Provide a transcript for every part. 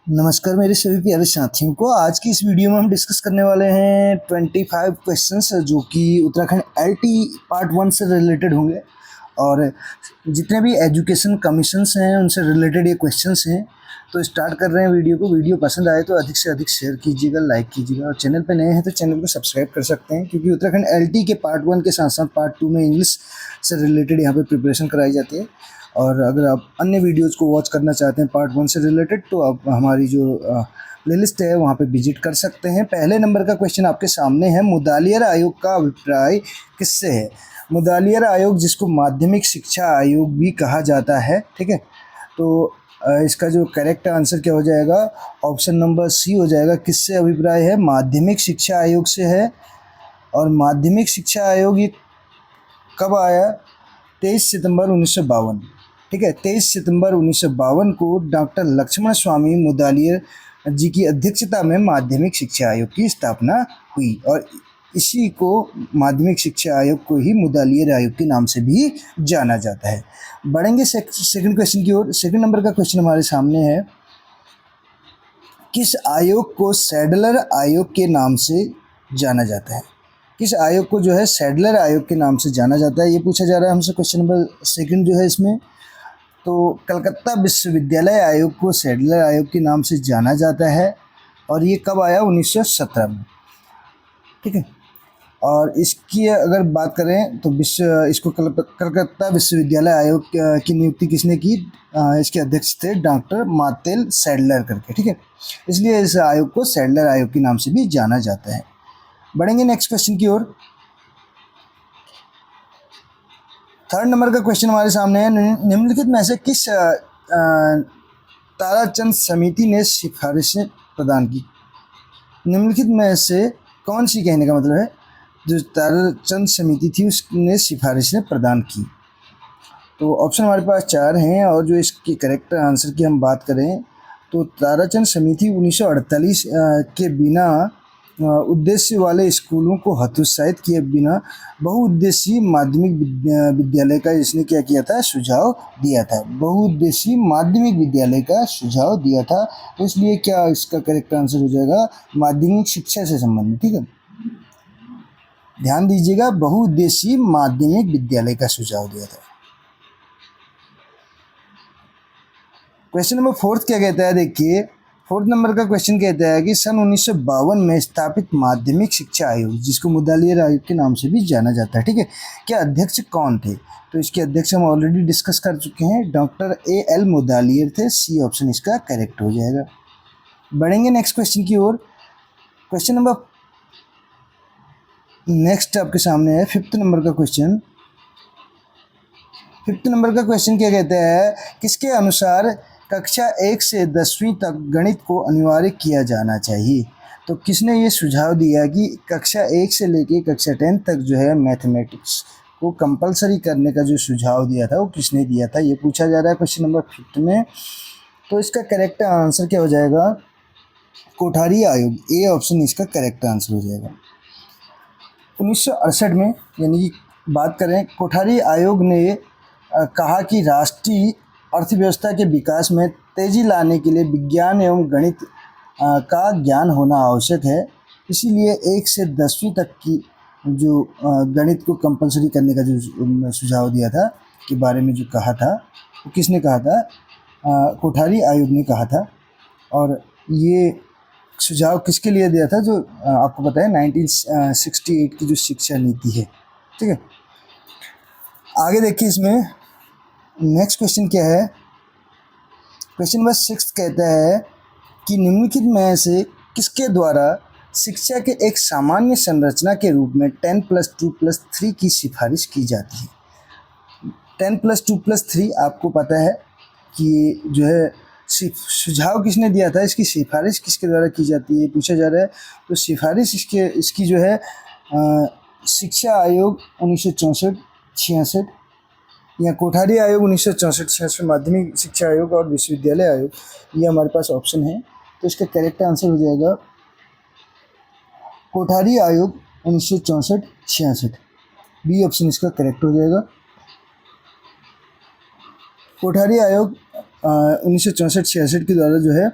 नमस्कार मेरे सभी प्यारे साथियों को। आज की इस वीडियो में हम डिस्कस करने वाले हैं 25 क्वेश्चंस जो कि उत्तराखंड एलटी पार्ट 1 से रिलेटेड होंगे और जितने भी एजुकेशन कमीशंस हैं उनसे रिलेटेड ये क्वेश्चंस हैं। तो स्टार्ट कर रहे हैं वीडियो को। वीडियो पसंद आए तो अधिक से अधिक शेयर कीजिएगा, लाइक कीजिएगा और चैनल पे नए हैं तो चैनल को सब्सक्राइब कर सकते हैं, क्योंकि उत्तराखंड एलटी के पार्ट 1 के साथ साथ पार्ट 2 में इंग्लिश से रिलेटेड यहाँ पे प्रिपरेशन कराई जाती है। और अगर आप अन्य वीडियोज़ को वॉच करना चाहते हैं पार्ट 1 से रिलेटेड तो आप हमारी जो प्लेलिस्ट है वहाँ पे विजिट कर सकते हैं। पहले नंबर का क्वेश्चन आपके सामने है, मुदालियर आयोग का अभिप्राय किससे है? मुदालियर आयोग, जिसको माध्यमिक शिक्षा आयोग भी कहा जाता है, ठीक है। तो इसका जो करेक्ट आंसर क्या हो जाएगा? ऑप्शन नंबर सी हो जाएगा। किससे अभिप्राय है? माध्यमिक शिक्षा आयोग से है। और माध्यमिक शिक्षा आयोग ये कब आया? 23 सितंबर 1952, ठीक है। 23 सितंबर 1952 को डॉक्टर लक्ष्मण स्वामी मुदालियर जी की अध्यक्षता में माध्यमिक शिक्षा आयोग की स्थापना हुई और इसी को माध्यमिक शिक्षा आयोग को ही मुदालियर आयोग के नाम से भी जाना जाता है। बढ़ेंगे सेकंड क्वेश्चन की ओर। सेकंड नंबर का क्वेश्चन हमारे सामने है, किस आयोग को सैडलर आयोग के नाम से जाना जाता है? किस आयोग को जो है सैडलर आयोग के नाम से जाना जाता है, ये पूछा जा रहा है हमसे। क्वेश्चन नंबर सेकंड जो है इसमें, तो कलकत्ता विश्वविद्यालय आयोग को सैडलर आयोग के नाम से जाना जाता है और ये कब आया? 1917 में, ठीक है। और इसकी अगर बात करें तो इसको कलकत्ता विश्वविद्यालय आयोग की नियुक्ति किसने की? इसके अध्यक्ष थे डॉक्टर मार्टेल सैडलर करके, ठीक है। इसलिए इस आयोग को सैडलर आयोग के नाम से भी जाना जाता है। बढ़ेंगे नेक्स्ट क्वेश्चन की ओर। थर्ड नंबर का क्वेश्चन हमारे सामने है, निम्नलिखित में से किस ताराचंद समिति ने सिफारिशें प्रदान की? निम्नलिखित में से कौन सी, कहने का मतलब है जो ताराचंद समिति थी उसने सिफारिशें प्रदान की? तो ऑप्शन हमारे पास 4 हैं और जो इसकी करेक्ट आंसर की हम बात करें तो ताराचंद समिति 1948 के बिना उद्देश्य वाले स्कूलों को हतोत्साहित किए बिना बहुउद्देशीय माध्यमिक विद्यालय का इसने क्या किया था? सुझाव दिया था। बहुउद्देशीय माध्यमिक विद्यालय का सुझाव दिया था। तो इसलिए क्या इसका करेक्ट आंसर हो जाएगा? माध्यमिक शिक्षा से संबंधित, ठीक है। ध्यान दीजिएगा, बहुउद्देशीय माध्यमिक विद्यालय का सुझाव दिया था। क्वेश्चन नंबर 4 क्या कहता है? देखिए, 4 नंबर का क्वेश्चन कहता है कि सन 1952 में स्थापित माध्यमिक शिक्षा आयोग, जिसको मुदालियर आयोग के नाम से भी जाना जाता है, ठीक है, क्या अध्यक्ष कौन थे? तो इसके अध्यक्ष हम ऑलरेडी डिस्कस कर चुके हैं, डॉक्टर A.L. मुदालियर थे। सी ऑप्शन इसका करेक्ट हो जाएगा। बढ़ेंगे नेक्स्ट क्वेश्चन की ओर। क्वेश्चन नंबर नेक्स्ट आपके सामने है 5th नंबर का क्वेश्चन। 5th नंबर का क्वेश्चन क्या कहता है? किसके अनुसार कक्षा 1 से 10वीं तक गणित को अनिवार्य किया जाना चाहिए? तो किसने ये सुझाव दिया कि कक्षा 1 से लेके कक्षा 10 तक जो है मैथमेटिक्स को कंपलसरी करने का जो सुझाव दिया था वो किसने दिया था, ये पूछा जा रहा है क्वेश्चन नंबर 5 में। तो इसका करेक्ट आंसर क्या हो जाएगा? कोठारी आयोग। ए ऑप्शन इसका करेक्ट आंसर हो जाएगा। 1968 में, यानी कि बात करें, कोठारी आयोग ने कहा कि राष्ट्रीय अर्थव्यवस्था के विकास में तेज़ी लाने के लिए विज्ञान एवं गणित का ज्ञान होना आवश्यक है। इसीलिए 1 से 10वीं तक की जो गणित को कंपलसरी करने का जो सुझाव दिया था के बारे में जो कहा था वो किसने कहा था? कोठारी आयोग ने कहा था। और ये सुझाव किसके लिए दिया था? जो आपको पता है 1968 की जो शिक्षा नीति है, ठीक है। आगे देखिए, इसमें नेक्स्ट क्वेश्चन क्या है? क्वेश्चन नंबर 6 कहता है कि निम्नलिखित में से किसके द्वारा शिक्षा के एक सामान्य संरचना के रूप में 10+2+3 की सिफारिश की जाती है? 10+2+3 आपको पता है कि जो है सुझाव किसने दिया था, इसकी सिफारिश किसके द्वारा की जाती है पूछा जा रहा है। तो सिफारिश इसकी जो है शिक्षा आयोग 1964-66 या कोठारी आयोग 1964-66, माध्यमिक शिक्षा आयोग और विश्वविद्यालय आयोग, ये हमारे पास ऑप्शन है। तो इसका करेक्ट आंसर हो जाएगा कोठारी आयोग 1964-66। बी ऑप्शन इसका करेक्ट हो जाएगा। कोठारी आयोग 1964-66 के द्वारा जो है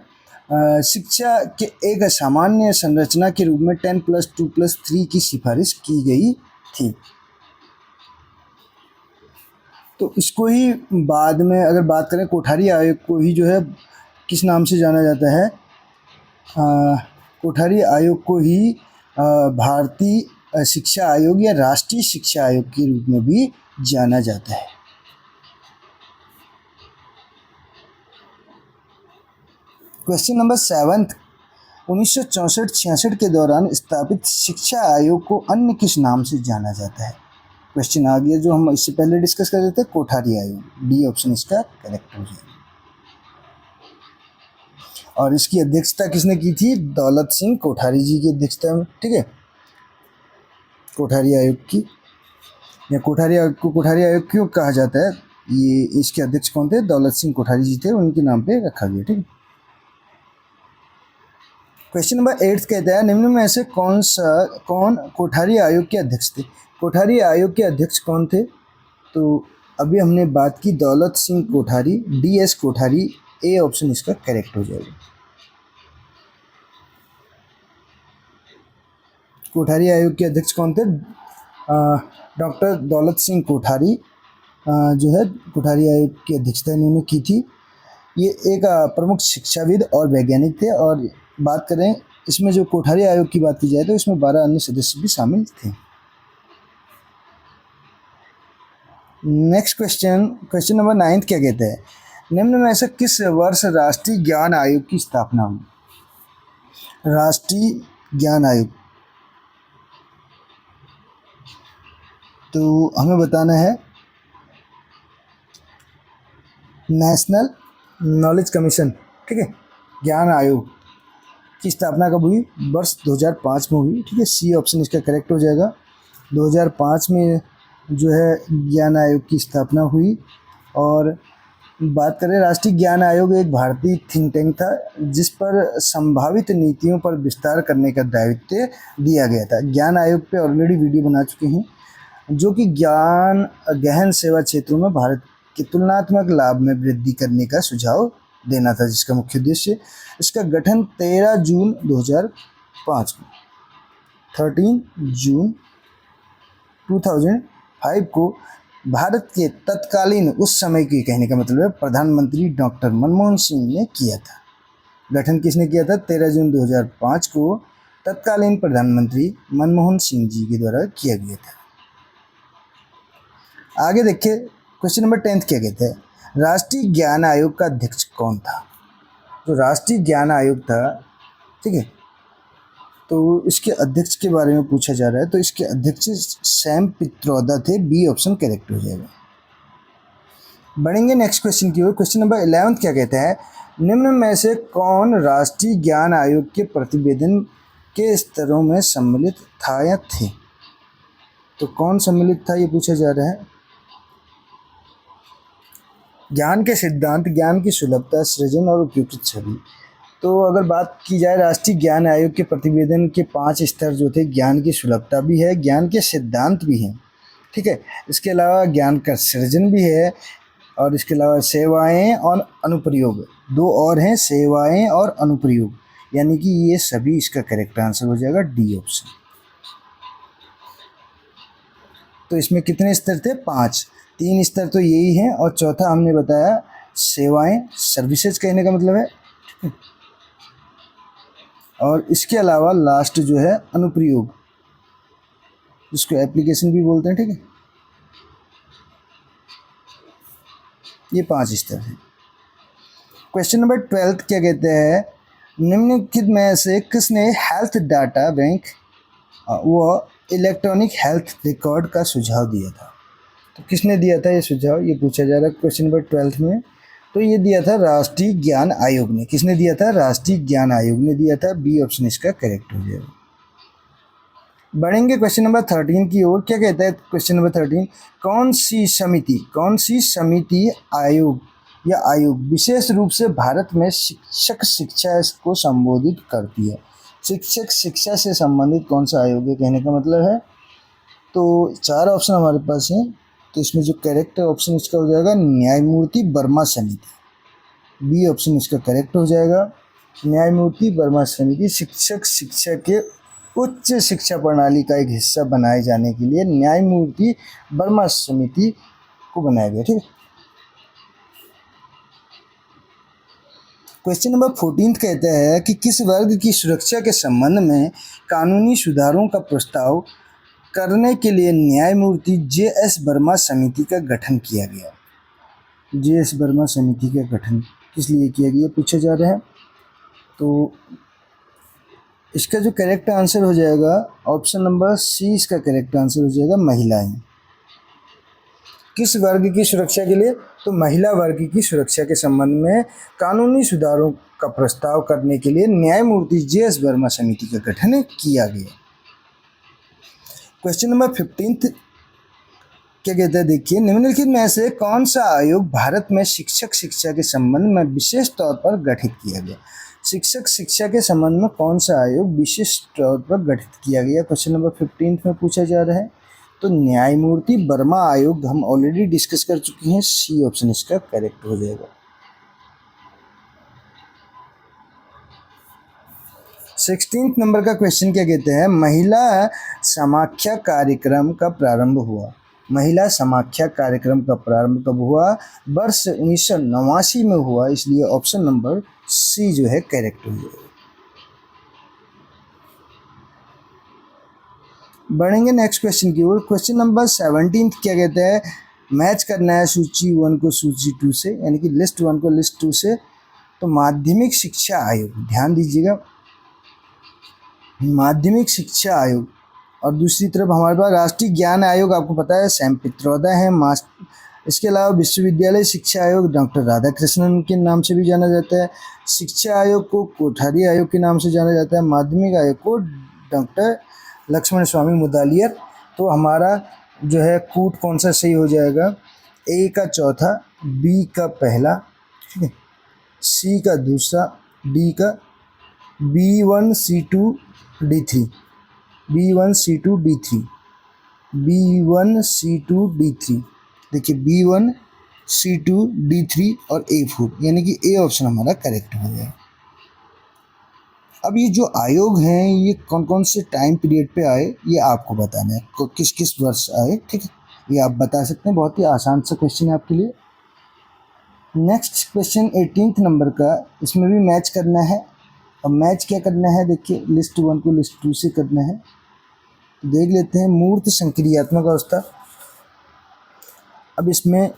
शिक्षा के एक सामान्य संरचना के रूप में 10+2+3 की सिफारिश की गई थी। तो इसको ही बाद में अगर बात करें, कोठारी आयोग को ही जो है किस नाम से जाना जाता है, कोठारी आयोग को ही भारतीय शिक्षा आयोग या राष्ट्रीय शिक्षा आयोग के रूप में भी जाना जाता है। क्वेश्चन नंबर 7, 1964-66 के दौरान स्थापित शिक्षा आयोग को अन्य किस नाम से जाना जाता है? क्वेश्चन आ गया जो हम इससे पहले डिस्कस कर रहे थे, कोठारी आयोग। डी ऑप्शन इसका करेक्ट हो जाएगा। और इसकी अध्यक्षता किसने की थी? दौलत सिंह कोठारी जी की अध्यक्षता में, ठीक है, कोठारी आयोग की। या कोठारी आयोग को कोठारी आयोग क्यों कहा जाता है, ये इसके अध्यक्ष कौन थे? दौलत सिंह कोठारी जी थे, उनके नाम पे रखा गया, ठीक है। क्वेश्चन नंबर 8 कहता है, निम्न में से कौन कोठारी आयोग के अध्यक्ष थे? कोठारी आयोग के अध्यक्ष कौन थे? तो अभी हमने बात की Daulat Singh Kothari, DS Kothari, A option इसका करेक्ट हो जाएगा। कोठारी आयोग के अध्यक्ष कौन थे? डॉक्टर दौलत सिंह कोठारी जो है कोठारी आयोग की अध्यक्षता इन्होंने की थी। ये एक प्रमुख शिक्षाविद और वैज्ञानिक थे। और बात करें इसमें जो कोठारी आयोग की बात की जाए तो इसमें 12 अन्य सदस्य भी शामिल थे। नेक्स्ट क्वेश्चन नंबर 9 क्या कहते हैं, निम्न में से किस वर्ष राष्ट्रीय ज्ञान आयोग की स्थापना हुई? राष्ट्रीय ज्ञान आयोग, तो हमें बताना है नेशनल नॉलेज कमीशन, ठीक है, ज्ञान आयोग की स्थापना कब हुई? वर्ष 2005 में हुई, ठीक है। सी ऑप्शन इसका करेक्ट हो जाएगा। 2005 में जो है ज्ञान आयोग की स्थापना हुई। और बात करें, राष्ट्रीय ज्ञान आयोग एक भारतीय थिंक टैंक था जिस पर संभावित नीतियों पर विस्तार करने का दायित्व दिया गया था। ज्ञान आयोग पे ऑलरेडी वीडियो बना चुके हैं, जो कि ज्ञान गहन सेवा क्षेत्रों में भारत के तुलनात्मक लाभ में वृद्धि करने का सुझाव देना था, जिसका मुख्य उद्देश्य। इसका गठन 13 जून 2005 को 13 जून 2005 को भारत के तत्कालीन, उस समय के कहने का मतलब है, प्रधानमंत्री डॉक्टर मनमोहन सिंह ने किया था। गठन किसने किया था? 13 जून 2005 को तत्कालीन प्रधानमंत्री मनमोहन सिंह जी के द्वारा किया गया था। आगे देखिए, क्वेश्चन नंबर 10 क्या कहते हैं, राष्ट्रीय ज्ञान आयोग का अध्यक्ष कौन था? तो राष्ट्रीय ज्ञान आयोग था, ठीक है, तो इसके अध्यक्ष के बारे में पूछा जा रहा है। तो इसके अध्यक्ष सैम पित्रोदा थे। बी ऑप्शन करेक्ट हो जाएगा। बढ़ेंगे नेक्स्ट क्वेश्चन की ओर। क्वेश्चन नंबर 11 क्या कहता है, निम्न में से कौन राष्ट्रीय ज्ञान आयोग के प्रतिवेदन के स्तरों में सम्मिलित था या थे? तो कौन सम्मिलित था ये पूछा जा रहा है। ज्ञान के सिद्धांत, ज्ञान की सुलभता, सृजन और उपयुक्त छवि। तो अगर बात की जाए राष्ट्रीय ज्ञान आयोग के प्रतिवेदन के 5 स्तर जो थे, ज्ञान की सुलभता भी है, ज्ञान के सिद्धांत भी हैं, ठीक है, इसके अलावा ज्ञान का सृजन भी है, और इसके अलावा सेवाएं और अनुप्रयोग, 2 और हैं, सेवाएं और अनुप्रयोग, यानी कि ये सभी इसका करेक्ट आंसर हो जाएगा डी ऑप्शन। तो इसमें कितने स्तर थे? 5। 3 स्तर तो यही हैं और चौथा हमने बताया सेवाएं, सर्विसेज कहने का मतलब है, और इसके अलावा लास्ट जो है अनुप्रयोग, जिसको एप्लीकेशन भी बोलते हैं, ठीक है। ये 5 स्तर हैं। क्वेश्चन नंबर 12 क्या कहते हैं, निम्नलिखित में से किसने हेल्थ डाटा बैंक व इलेक्ट्रॉनिक हेल्थ रिकॉर्ड का सुझाव दिया था? तो किसने दिया था ये सुझाव, ये पूछा जा रहा है क्वेश्चन नंबर 12 में। तो ये दिया था राष्ट्रीय ज्ञान आयोग ने। किसने दिया था? राष्ट्रीय ज्ञान आयोग ने दिया था। बी ऑप्शन इसका करेक्ट हो जाएगा। बढ़ेंगे क्वेश्चन नंबर 13 की ओर। क्या कहता है क्वेश्चन नंबर 13, कौन सी समिति आयोग विशेष रूप से भारत में शिक्षक शिक्षा को संबोधित करती है? शिक्षक शिक्षा से संबंधित कौन सा आयोग है कहने का मतलब है। तो 4 ऑप्शन हमारे पास हैं, तो इसमें जो करेक्ट ऑप्शन इसका हो जाएगा न्यायमूर्ति वर्मा समिति। बी ऑप्शन इसका करेक्ट हो जाएगा। न्यायमूर्ति वर्मा समिति शिक्षक शिक्षा के उच्च शिक्षा प्रणाली का एक हिस्सा बनाए जाने के लिए न्यायमूर्ति वर्मा समिति को बनाया गया। ठीक है। क्वेश्चन नंबर 14 कहता है कि किस वर्ग की सुरक्षा के संबंध में कानूनी सुधारों का प्रस्ताव करने के लिए न्यायमूर्ति जे.एस. वर्मा समिति का गठन किया गया। जे.एस. वर्मा समिति का गठन किस लिए किया गया पूछा जा रहा है। तो इसका जो करेक्ट आंसर हो जाएगा ऑप्शन नंबर सी, इसका करेक्ट आंसर हो जाएगा महिलाएं। किस वर्ग की सुरक्षा के लिए? तो महिला वर्ग की सुरक्षा के संबंध में कानूनी सुधारों का प्रस्ताव करने के लिए न्यायमूर्ति जे.एस. वर्मा समिति का गठन किया गया। क्वेश्चन नंबर 15 क्या कहता है, देखिए, निम्नलिखित में से कौन सा आयोग भारत में शिक्षक शिक्षा के संबंध में विशेष तौर पर गठित किया गया? शिक्षक शिक्षा के संबंध में कौन सा आयोग विशेष तौर पर गठित किया गया? क्वेश्चन नंबर 15 में पूछा जा रहा है। तो न्यायमूर्ति वर्मा आयोग हम ऑलरेडी डिस्कस कर चुके हैं, सी ऑप्शन इसका करेक्ट हो जाएगा। 16 नंबर का क्वेश्चन क्या कहते हैं, महिला समाख्या कार्यक्रम का प्रारंभ हुआ। महिला समाख्या कार्यक्रम का प्रारंभ कब हुआ? वर्ष 1989 में हुआ, इसलिए ऑप्शन नंबर सी जो है करेक्ट हो जाएगा। बढ़ेंगे नेक्स्ट क्वेश्चन की ओर। क्वेश्चन नंबर 17 क्या कहते हैं, मैच करना है सूची 1 को सूची 2 से, यानी कि लिस्ट 1 को लिस्ट 2 से। तो माध्यमिक शिक्षा आयोग, ध्यान दीजिएगा, माध्यमिक शिक्षा आयोग, और दूसरी तरफ हमारे पास राष्ट्रीय ज्ञान आयोग, आपको पता है सैम पित्रोदा है। इसके अलावा विश्वविद्यालय शिक्षा आयोग डॉक्टर राधाकृष्णन के नाम से भी जाना जाता है। शिक्षा आयोग को कोठारी आयोग के नाम से जाना जाता है। माध्यमिक आयोग को डॉक्टर लक्ष्मण स्वामी मुदालियर। तो हमारा जो है कूट कौन सा सही हो जाएगा? ए का चौथा, बी का पहला, ठीक है, सी का दूसरा, डी का B1 C2 D3, B1 C2 D3, B1 C2 D3। देखिए B1 C2 D3 और A4, यानी कि ए ऑप्शन हमारा करेक्ट हो गया। अब ये जो आयोग हैं ये कौन कौन से टाइम पीरियड पे आए ये आपको बताना है, किस किस वर्ष आए, ठीक है, ये आप बता सकते हैं। बहुत ही आसान सा क्वेश्चन है आपके लिए। नेक्स्ट क्वेश्चन 18 नंबर का, इसमें भी मैच करना है। अब मैच क्या करना है, देखिए, लिस्ट 1 को लिस्ट 2 से करना है। तो देख लेते हैं मूर्त संक्रियात्मक अवस्था। अब इसमें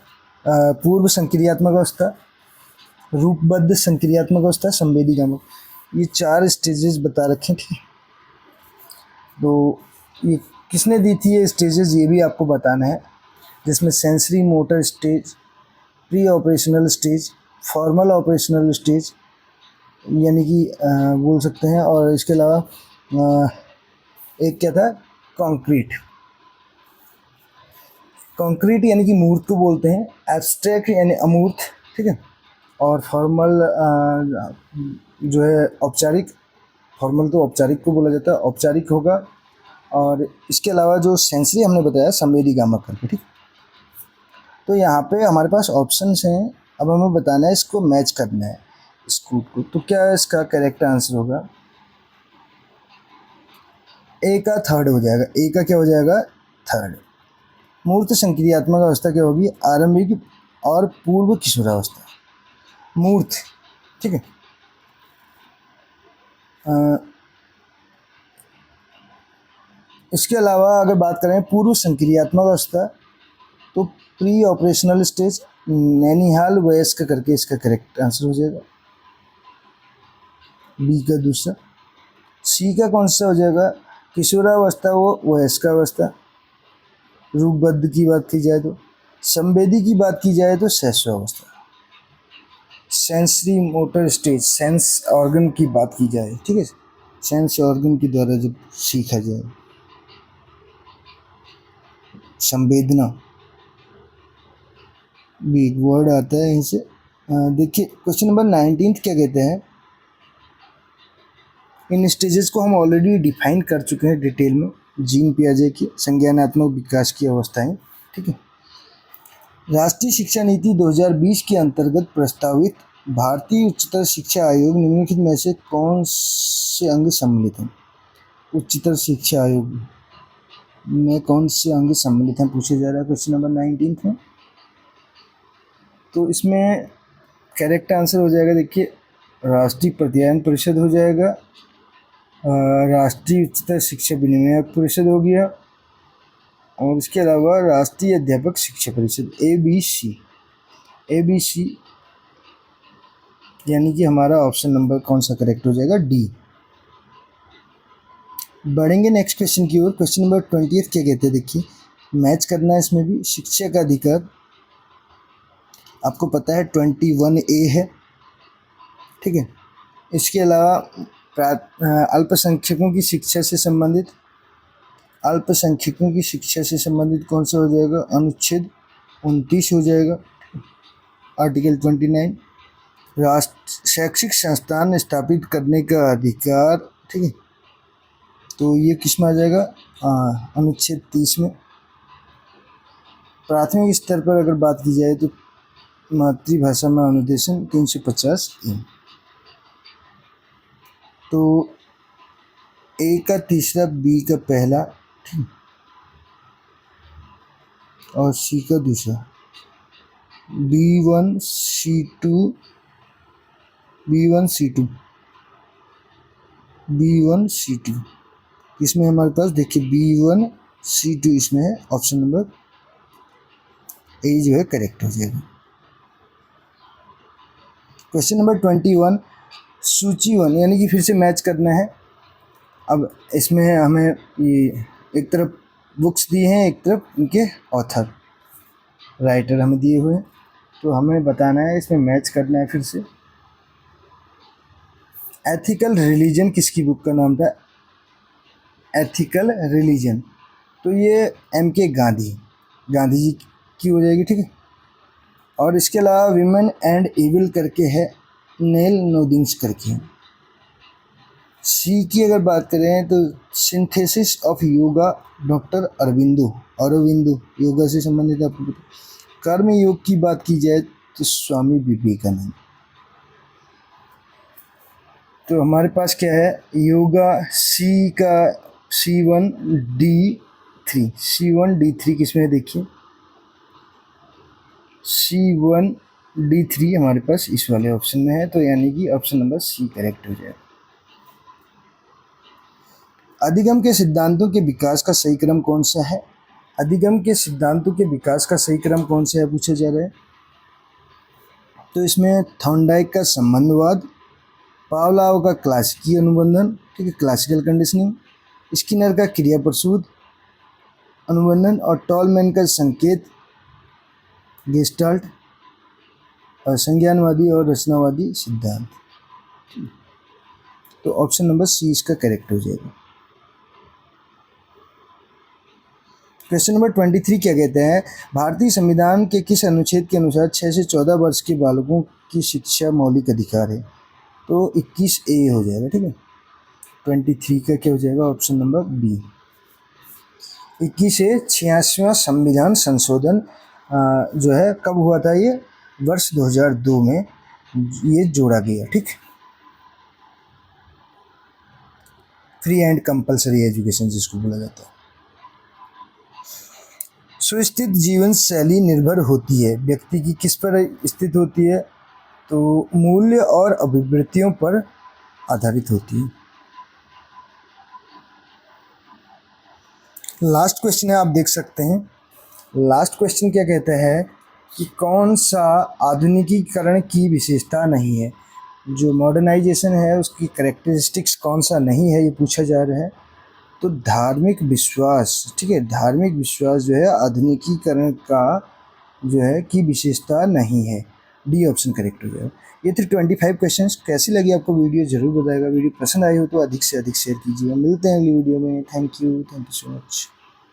पूर्व संक्रियात्मक अवस्था, रूपबद्ध संक्रियात्मक अवस्था, संवेदीगामक, ये 4 स्टेजेस बता रखे थे। तो ये किसने दी थी ये स्टेजेस, ये भी आपको बताना है, जिसमें sensory motor stage, pre operational stage, formal operational stage, यानी कि बोल सकते हैं, और इसके अलावा एक क्या था, कंक्रीट। कंक्रीट यानी कि मूर्त को बोलते हैं, एब्स्ट्रैक्ट यानी अमूर्त, ठीक है, और फॉर्मल जो है औपचारिक। फॉर्मल तो औपचारिक को बोला जाता है, औपचारिक होगा। और इसके अलावा जो सेंसरी हमने बताया संवेदीगामक करके, ठीक। तो यहाँ पे हमारे पास ऑप्शंस हैं, अब हमें बताना है, इसको मैच करना है इस कूट को। तो क्या इसका करेक्ट आंसर होगा? ए का थर्ड हो जाएगा। ए का क्या हो जाएगा? थर्ड। मूर्त संक्रियात्मक अवस्था क्या होगी? आरंभिक और पूर्व किशोरावस्था, मूर्त, ठीक है। इसके अलावा अगर बात करें पूर्व संक्रियात्मक अवस्था, तो प्री ऑपरेशनल स्टेज, नैनीहाल वयस्क करके इसका करेक्ट आंसर हो जाएगा, बी का दूसरा। सी का कौन सा हो जाएगा? किशोरावस्था वो वयस्कावस्था। रूपबद्ध की बात की जाए तो, संवेदी की बात की जाए तो शैशवावस्था। Sensory motor stage, sense organ की बात की जाए, ठीक है, सेंस ऑर्गन के द्वारा जब सीखा जाए, संवेदना भी एक वर्ड आता है यहीं से। देखिए क्वेश्चन नंबर 19 क्या कहते हैं, इन स्टेजेस को हम ऑलरेडी डिफाइन कर चुके हैं डिटेल में, जीन पियाजे की संज्ञानात्मक विकास की अवस्थाएं, ठीक है। राष्ट्रीय शिक्षा नीति 2020 के अंतर्गत प्रस्तावित भारतीय उच्चतर शिक्षा आयोग निम्नलिखित में से कौन से अंग सम्मिलित हैं? उच्चतर शिक्षा आयोग में कौन से अंग सम्मिलित हैं पूछा जा रहा है क्वेश्चन नंबर 19 में। तो इसमें करेक्ट आंसर हो जाएगा, देखिए राष्ट्रीय प्रत्यायन परिषद हो जाएगा, राष्ट्रीय उच्चतर शिक्षा विनियामक परिषद हो गया, और इसके अलावा राष्ट्रीय अध्यापक शिक्षा परिषद ABC यानी कि हमारा ऑप्शन नंबर कौन सा करेक्ट हो जाएगा? डी। बढ़ेंगे नेक्स्ट क्वेश्चन की ओर। क्वेश्चन नंबर 20 क्या कहते हैं, देखिए मैच करना है इसमें भी। शिक्षा का अधिकार आपको पता है 21A है, ठीक है। इसके अलावा अल्पसंख्यकों की शिक्षा से संबंधित कौन सा हो जाएगा? अनुच्छेद 29 हो जाएगा, आर्टिकल 29। शैक्षिक संस्थान स्थापित करने का अधिकार, ठीक है, तो ये किस में आ जाएगा? अनुच्छेद 30 में। प्राथमिक स्तर पर अगर बात की जाए तो मातृभाषा में अनुदेशन 350A। तो ए का तीसरा, बी का पहला, ठीक, और सी का दूसरा, B1 C2 इसमें हमारे पास देखिए B1 C2 इसमें है, ऑप्शन नंबर ए जो है करेक्ट हो जाएगा। क्वेश्चन नंबर 21 सूची 1 यानी कि फिर से मैच करना है। अब इसमें हमें ये एक तरफ बुक्स दी हैं, एक तरफ इनके ऑथर राइटर हमें दिए हुए हैं, तो हमें बताना है, इसमें मैच करना है फिर से। एथिकल रिलीजन किसकी बुक का नाम था? एथिकल रिलीजन, तो ये MK गांधी जी की हो जाएगी, ठीक है। और इसके अलावा विमेन एंड इविल करके है, नेल नोदिंग्स करके है। सी की अगर बात करें तो synthesis of yoga, doctor Aurobindo yoga से संबंधित आपको पता। कर्म योग की बात की जाए तो स्वामी विवेकानंद। तो हमारे पास क्या है? योगा सी का C1D3 किसमें है? देखिए C1D3 हमारे पास इस वाले ऑप्शन में है, तो यानी कि ऑप्शन नंबर सी करेक्ट हो जाएगा। अधिगम के सिद्धांतों के विकास का सही क्रम कौन सा है? अधिगम के सिद्धांतों के विकास का सही क्रम कौन सा है पूछा जा रहा है। तो इसमें थॉर्नडाइक का संबंधवाद, पावलोव का क्लासिकीय अनुबंधन, ठीक है, क्लासिकल कंडीशनिंग, स्किनर का क्रिया प्रसूत अनुबंधन, और टॉलमैन का संकेत गेस्टाल्ट, और संज्ञानवादी और रचनावादी सिद्धांत। तो ऑप्शन नंबर सी इसका करेक्ट हो जाएगा। क्वेश्चन नंबर 23 क्या कहते हैं? भारतीय संविधान के किस अनुच्छेद के अनुसार 6 से 14 वर्ष के बालकों की शिक्षा मौलिक अधिकार है? तो 21A हो जाएगा, ठीक है। 23 का क्या हो जाएगा? Option number B. 21A 86वां संविधान संशोधन जो है कब हुआ था? ये वर्ष 2002 में ये जोड़ा गया, ठीक। फ्री एंड कंपलसरी एजुकेशन जिसको बोला जाता है। सुस्थित जीवन शैली निर्भर होती है व्यक्ति की किस पर स्थित होती है? तो मूल्य और अभिवृत्तियों पर आधारित होती है। लास्ट क्वेश्चन है, आप देख सकते हैं। लास्ट क्वेश्चन क्या कहता है कि कौन सा आधुनिकीकरण की विशेषता नहीं है? जो मॉडर्नाइजेशन है उसकी कैरेक्टरिस्टिक्स कौन सा नहीं है, ये पूछा जा रहा है। तो धार्मिक विश्वास, ठीक है, धार्मिक विश्वास जो है आधुनिकीकरण का जो है की विशेषता नहीं है। डी ऑप्शन करेक्ट हो जाएगा। ये थे 25 क्वेश्चंस। कैसी लगी आपको वीडियो जरूर बताएगा। वीडियो पसंद आई हो तो अधिक से अधिक शेयर कीजिएगा। मिलते हैं अगली वीडियो में। Thank you so much.